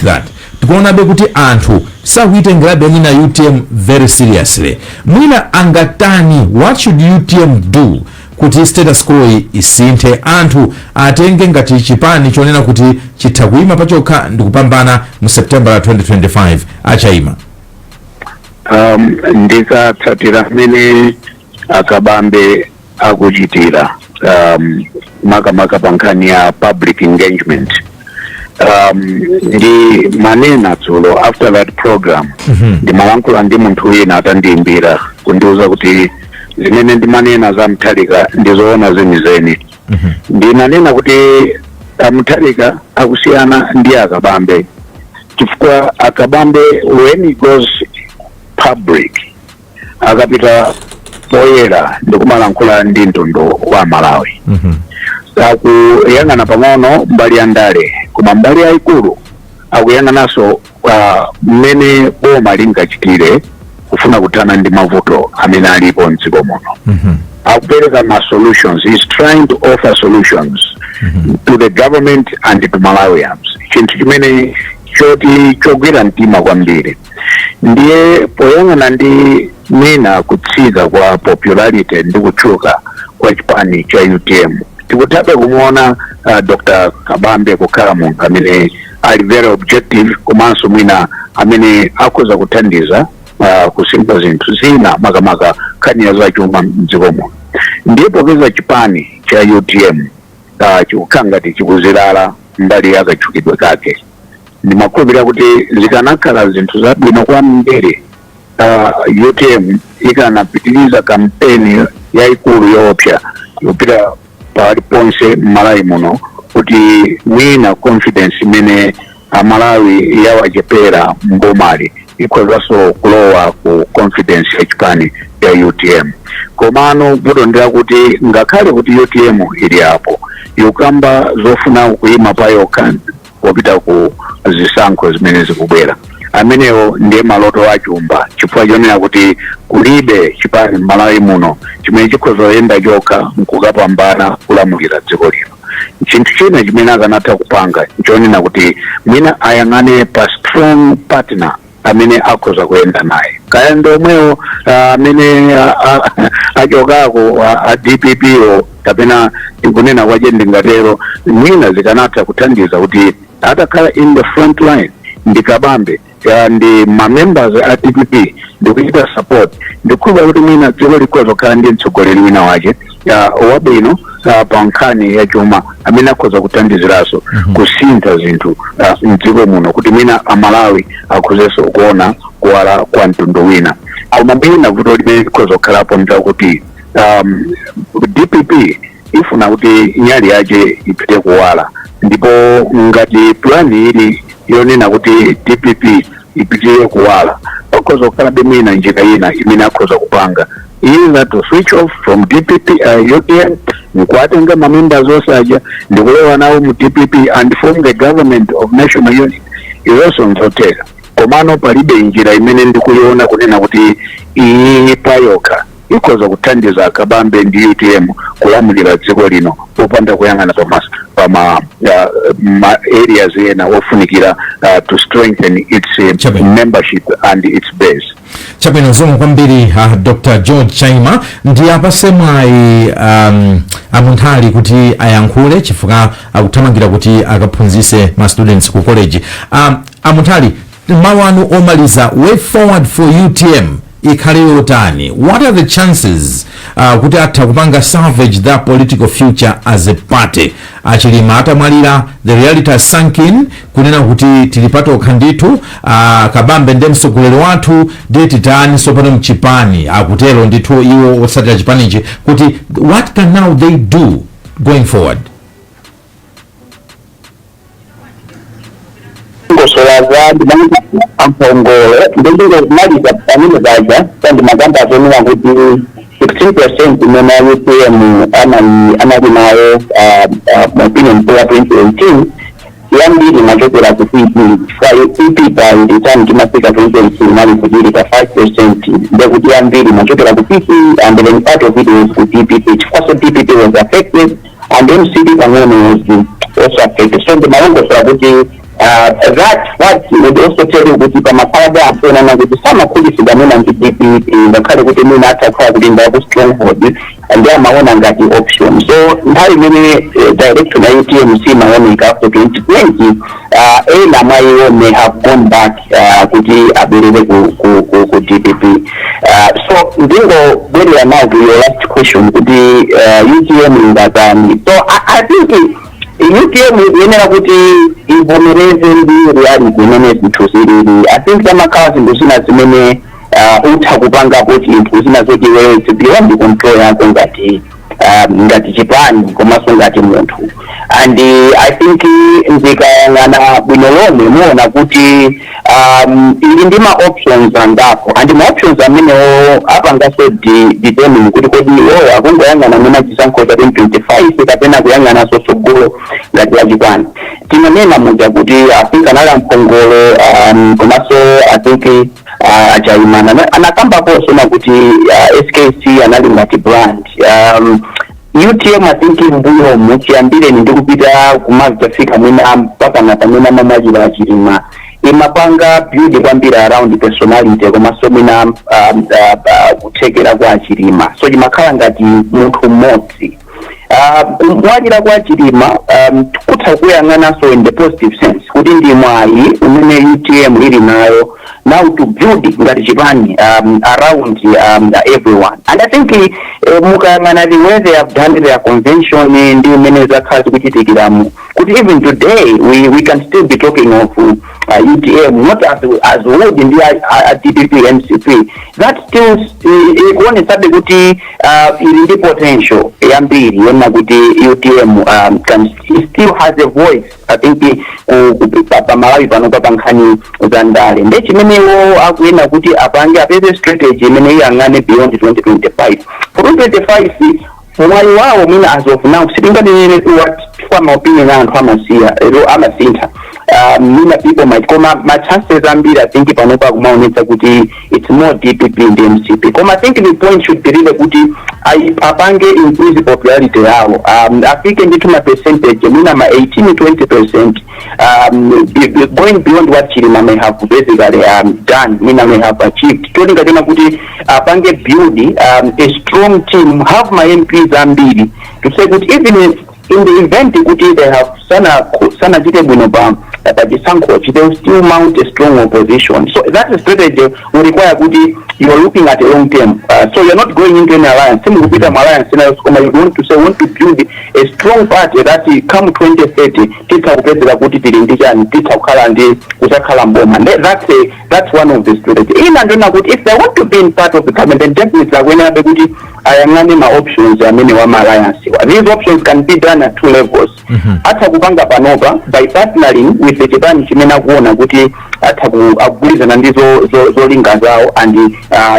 that tikuonabe kuti anthu sakuitengerabe mwina UTM very seriously. Mwina angatani, what should UTM do kuti status quo isinthe anthu atenge ngati chipani chonena kuti chitha kuima pachokha ndikupambana mu September 2025 Achaima? Ndikatsatira mene akabambe akuchitira makamaka pankhani ya public engagement ndi manena dzulo after that program ndi malankhula ndi munthu wina atandiimbira kundiuza kuti zimene ndi manena za Mutharika ndizoona zenizeni. Ndinanena kuti Mutharika akusiyana ndi akabambe chifukwa akabambe when he goes public akapita poyera ndikumalankhula ndi mtundu wa Malawi akuyang'ana pang'ono mbali ya ndale koma mbali yaikulu akuyang'ananso mmene boma lingachitire kufuna kuthana ndi mavuto amene alipo mdziko muno. Akupereka ma solutions. He's trying to offer solutions to the government and to Malawians. Chinthu chimene choti chogwira mtima kwambiri. Ndiye poyang'ana ndi mina kutsika kwa popularity ndi kutchuka kwa chipani cha UTM tikuthabe kumuona Dr. Kabambe kukhala munthu amene ali very objective komanso mwina amene akhoza kuthandiza kusimba zinthu zina makamaka nkhani ya zachuma mdziko muno. Ndiye popeza chipani cha UTM chikukhala ngati chikuzilala mbali ya kachukidwe kake ndimakhulupirira kuti zikanakhala zinthu zabwino kwambiri UTM ikanapitiriza kampeni yaikulu yoopsa yopita paliponse Malawi muno kuti mwina confidence imene Malawi yawachepera mbomali ikhozanso kulowa ku confidence ya chipani ya UTM. Komano vuto ndira kuti ngakhale kuti UTM ili apo yokamba zofuna kuima pa yokha popita ku zisankho zimene zikubwera. Amenewo ndiye maloto achumba chifukwa chonena kuti kulibe chipani m'Malawi muno chimene chikhozoyenda chokha nkukapambana kulamulira dziko lino. Chinthu china chimene akanatha kupanga nchonena kuti mwina ayang'ane pa strong partner amene akhoza kuyenda naye kaya ndomwewo amene achokako a DPPO kapena ikunena kwache ndingatero mwina zikanatha kuthandiza kuti atakhala in the front line ndikabambe ndi ma-members a DPP ndikuchita support ndikukhulupira kuti mwina dziko likhoza kukhala ndi mtsogoleri wina wache wabwino pa nkhani ya chuma amene akhoza kuthandiziraso kusintha zinthu mdziko muno kuti mwina amalawi akhozenso kuona kuwala kwa mtundu wina. Koma mbiri vuto limene likhoza kukhalapo ndakuti DPP ifuna kuti nyali yache ipite kuwala, ndipo ngati plani ili yonena kuti DPP ipite kuwala akhoza kukhalabe mwina njira ina imene akhoza kupanga either to switch off from DPP UTM nkwatenga ma-members osaja ndikulowa nawo mu DPP and form the government of national unity iwonso nzotera. Komano palibe njira imene ndikuyiona kunena kuti iyi payokha ikhoza kuthandiza akabambe ndi UTM kulamulira dziko lino popanda kuyang'ana pama areas ena ofunikira to strengthen its membership and its base. Kapena zomwe kwambiri Dr. George Chaima ndi apasemwayi amunthali kuti ayankhule chifukwa akuthamangira kuti akaphunzitse ma students ku college. Amunthali, mawu anu omaliza way forward for UTM ikhale yotani? What are the chances kuti atha kupanga salvage their political future as a party? Achilima atamwalira, the reality has sunk in kunena kuti tilipatokha ndithu kabambe ndi mtsogoleri wathu ndiye titani sopano mchipani akutero ndithu iwo otsatira chipanichi kuti what can now they do going forward? Ngosolaza ampongole ndingo maliza pamene zaja kandi magamba azonera kuti 16% imene UTM anali nayo opinion poll 2018 yambiri machokera ku PP kwa PP pa return kimafika 2018 nali kujirika 5% ndekuti yambiri machokera ku PP and then part of it was ku DPP. So DPP was affected and MCD pang'ono was also affected. So the malongo kuti that what would also tell you kuti pamakhalaba apona na kuti samakhulisa gamena ndi DPP ngakhale kuti mina atakhala kulinda ku stronghold and amaona ngati option. So nthawi imene director na UTM maoneka after 2020 ena mwayiwo may have gone back kuti abeleke ku DPP. So ndingo bwelera now to your last question kuti UTM ngatani. So I think UTM yenera kuti ivomereze ndi reality imene zinthu zilili. I think zamakhala zinthu zina zimene utha kupangapo chinthu zina zoti wewe it's beyond control yako ngati chipani komanso ngati munthu. And I think ndikayang'ana bwino lomwe muona kuti ili ndi ma options angapo and ma options amenewo apangaso determine kuti kodi iwowo akungoyang'ana mwina chisankho cha 2025 kapena kuyang'ana sosogolo ngati yachipani. Tinanena muja kuti I think anali mphongolo komanso I think achaimana anakambapo sona kuti SKC anali ngati brand. UTM I think mbuyo muchiyambire ndikupita kumazafika mwina mpaka natamena mamajira achilima imapanga build kwambira around personality komanso mwina kuthekera kwa achilima. So chimakhala ngati munthu mmodzi. Mwajira kwa achilima kutha kuyang'ana so in the positive sense kuti ndi mwayi umene UTM ili nayo now to build ngati chipani around everyone. And I think mukayang'ana the way they have done their convention ndi umene zakhala zikuchitikiramu kuti even today we can still be talking of UTM not as would in the DPP MCP. That still ikuonesabe kuti ili ndi potential yambiri yona kuti UTM still has a voice. I think Malawi pano papankhani zandale nde chimenewo akuyenda kuti apange apeze strategy imene iyang'ane beyond 2025. For 2025 mwayi wawo mina as of now sitinganenere what kwa maopinion anthu amasintha. Many people might come up, my chances ambiri I think panopa kumaonetsa kuti it's more DPP in the MCP. I think the point should be really kuti apange increase popularity yao. Afike nditu ma percentage mina ma 18-20%, going beyond what Chilima may have basically done, mina may have achieved. Tolinga tena kuti apange build a strong team, have my MPs ambiri to say that even in the event kuti they have sana jite bunobam but the sankoch, they will still mount a strong opposition. So that strategy will require kuti you are looking at a long term. So you're not going into an alliance. Same with the alliance, you want to build a strong party that come 2030 that's one of the strategies. If they want to be in part of the government, then definitely when I am running my options, I mean alliance. These options can be done at two levels. Hata kupanga panova by partnering with the Japan chimena kuona kuti hata kuabuliza na ndizo zolinga zao and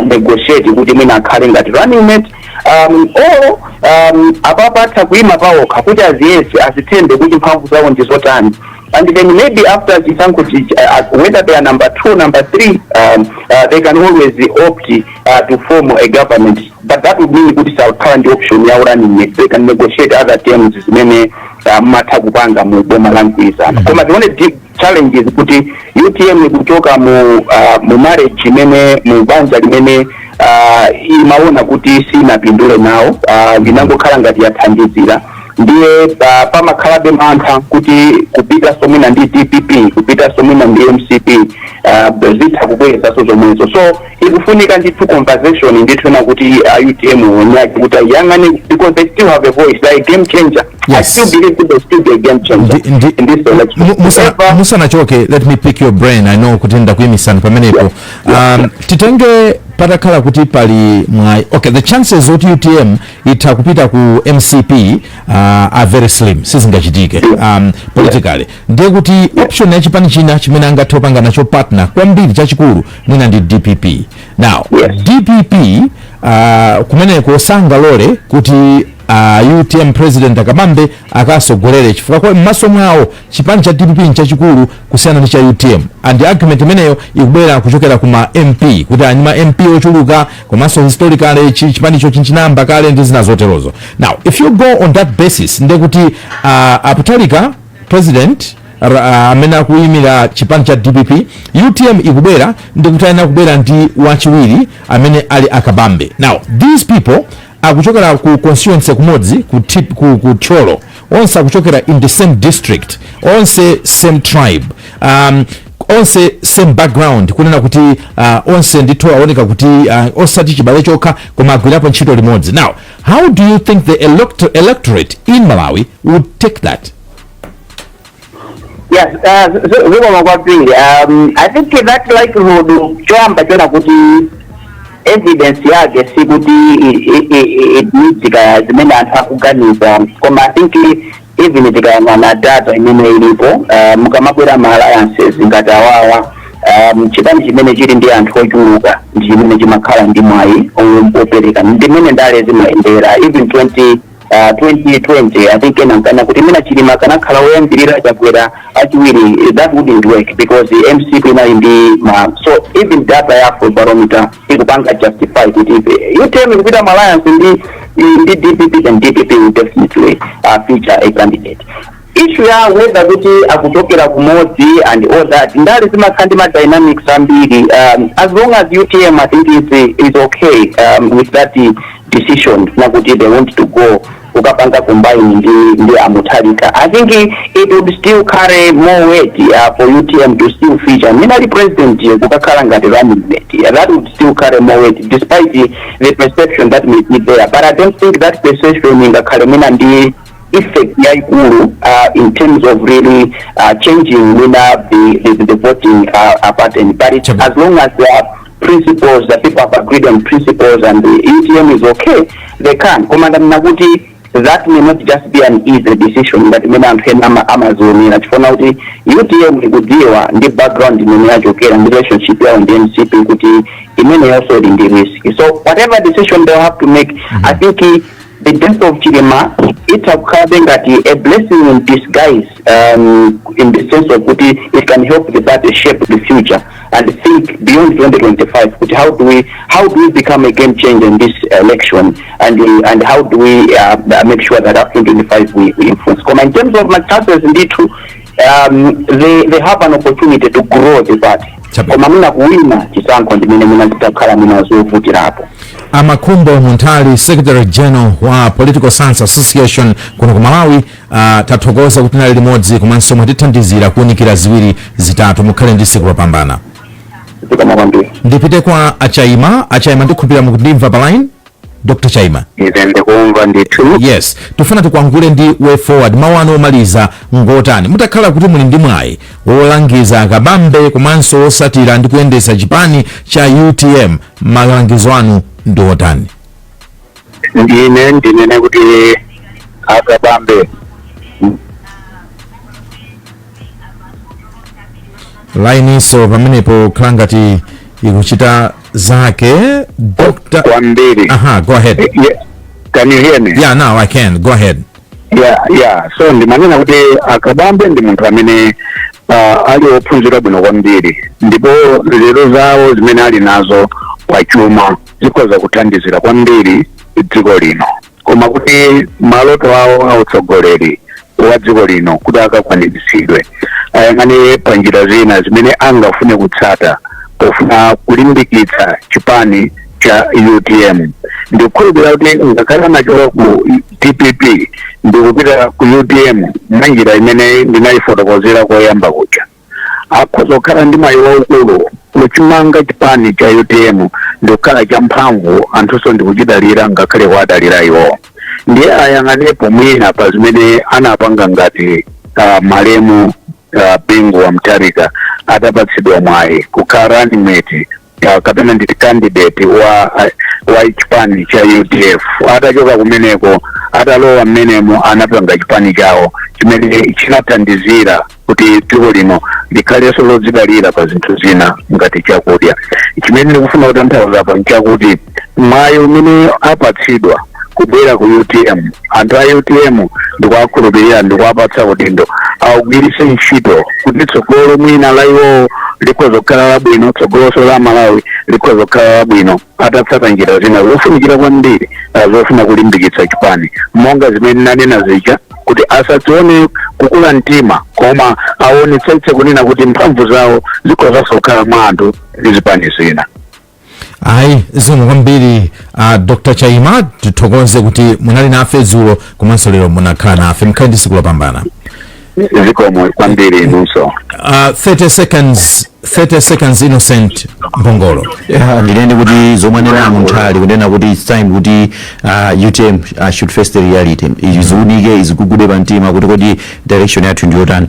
negotiate kuti mwina khale ngati running mate or apapa hata kuima pawo kakuti azitende kuti mphamvu zawo ndizotani. And then maybe after the Sankochi, whether they are number 2, number 3, they can always opt to form a government. But that would mean good current option. They can negotiate other terms. Many matakupanga mu boma languisa. Kama the only challenge is kuti UTM kutoka mu marriage mene mu banja mene imaona kuti sina pindule nao binango kala ngati yathandizira. Ndiye pamakhala mantha kuti kupita somina ndi DPP kupita somina ndi MCP zitha kukweza zomwezo. So ikufunika ndithu conversation ndithu na kuti UTM wonyaki kuti yangani because they still have a voice like game changer. Yes. I still believe they still be a game changer in this election. Musa Nachoke, let me pick your brain. I know kutenda kuimisana pamenepo. Titenge patakhala kuti pali okay, the chances of UTM itakupita ku MCP are very slim, sizingachitike politically. Ndiye kuti option ya chipani china chimene angatopanga nacho partner kwambiri chachikulu mwina ndi DPP. Now DPP kumeneko sangalole kuti UTM president Akabambe akasogolere chifukwa kwa m'maso mwawo chipani cha DPP nchachikulu kusiyana ndi cha UTM, and the argument imeneyo ikubwera kuchokera kuma MP kuti anyuma MP ochuluka komanso historically chipani cho chinchinamba kale ndi zina zoterozo. Now if you go on that basis ndiye kuti aputalika president amene akuyimira chipani cha DPP, UTM ikubwera ndi kutayina kubwera ndi wachiwiri amene ali Akabambe. Now these people akuchokera ku constituency kumodzi ku Cholo, onse akuchokera in the same district, onse same tribe, onse same background, kunena kuti onse ndithu aoneka kuti osati chibale chokha koma agwirapo ntchito limodzi. Now how do you think the electorate in Malawi would take that? Yes, I think that likelihood choyamba chona kuti evidence yake sikuti itika zimene anthu akuganiza koma I think even tikayang'ana data imene ilipo mukamabwera ma alliances ngati awawa chipani chimene chili ndi anthu ochuluka ndi chimene chimakhala ndi mwayi opereka ndimene ndale zimayendera. Even 2020 I think enankana kuti mina Chilima kanakhala woyambirira chakwera achiwiri, that wouldn't work because the MCP na indi so even data ya barometer ikupanga justify kuti you tell me kupita alliance ndi DPP, and DPP will definitely feature a candidate. Issue ya whether kuti akutokera kumodzi and all that ndali zimakhandi ma dynamics ambiri, as long as UTM I think is okay with that decision na kuti they want to go ukapanga combine ndi amutalika. I think it would still carry more weight for UTM to still feature minali president kukakhala ngati running mate. That would still carry more weight despite the perception that may be there, but I don't think that perception ingakhala mina ndi effect yaikulu in terms of really changing the voting pattern. But it's as long as there are principles that people have agreed on principles and the UTM is okay, they can. Commander Naguti, that may not just be an easy decision that may not have Amazon at for now. The UTM would deal the background in the and relationship on the MCP it may also in the risk. So whatever decision they'll have to make, I think the death of Chilima, it's having a blessing in disguise, in the sense of it can help the party shape the future and think beyond 2025. But how do we become a game changer in this election, and how do we make sure that after 2025 we influence? In terms of my chances, indeed, they have an opportunity to grow the party. Amakumbo Muntali, Secretary General wa Political Science Association kuno ku Malawi, tathokoza kuti nali limodzi komanso mwatithandizira kuunikira ziwiri zitatu mukhale ndi tsiku lopambana. Ndipite kwa Achaima ndikhulupirira mukundimva pa line. Dr. Chaima. Yes, tufuna tukwangule ndi way forward mawu anu omaliza ngotani mutakhala kuti muli ndi mwayi wolangiza akabambe komanso osatira ndi kuyendesa chipani cha UTM, malangizo anu ndi otani? Ndinene kuti akabambe line iso pamenepo khala ngati ikuchita zake. Dr. Kwambiri. Go ahead. Can you hear me? Yeah, now I can. Go ahead. Yeah. So ndimanena kuti akabambe ndi munthu amene ali ophunzira bwino kwambiri, ndipo lero zawo zimene ali nazo pachuma zikhoza kuthandizira kwambiri dziko lino, koma kuti maloto awo autsogoleri wa dziko lino kuti akakwaniritsidwe ayang'ane pa njira zina zimene angafune kutsata pofuna kulimbikitsa chipani cha UTM. Ndikukhulupirira kuti ngakhale nachoka ku DPP ndikupita ku UTM mwanjira imene ndinayifotokozera koyamba kuja, akhoza kukhala ndi mwayi waukulu kuchimanga chipani cha UTM ndikukhala champhamvu, anthunso ndikuchidalira ngakhale kwadalira iwo. Ndiye ayang'anepo mwina pa zimene anapanga ngati malemu Bingu wa Mtarika atapatsidwa mwayi kukhala running mate kapena ndi candidate wa chipani cha UDF, atachoka kumeneko atalowa mmenemo anapanga chipani chawo chimene chinathandizira kuti dziko lino likhalenso lodzidalira pa zinthu zina ngati chakudya. Chimene ndikufuna kutanthauza pa nchakuti mwayi umene apatsidwa kubwera ku UTM, anthu a UTM ndikuwakhulupirira ndikuwapatsa udindo awugwiritse ntchito kuti tsogolo mwina la iwo likhoza kukhala labwino, tsogoloso la Malawi likhoza kukhala labwino atatsata njira zina zofunikira kwambiri zofuna kulimbikitsa chipani, monga zimene nanena zija kuti asadzione kukula mtima koma aonetsetse kunena kuti mphamvu zawo zikhoza kukhala mwa anthu ndi zipani zina. Ayi, zikomo kwambiri Dr. Chaima, tithokoze kuti munali nafe dzulo komanso lero munakhala nafe, mukhale ndi tsiku lopambana. Zikomo kwambiri nunso. 30 seconds Innocent Mbongolo. Ndinene kuti zomwanena Muntali kunena kuti it's time kuti UTM should face the reality. Iziunike izikugude pa mtima kuti kodi direction yathu ndi yotani.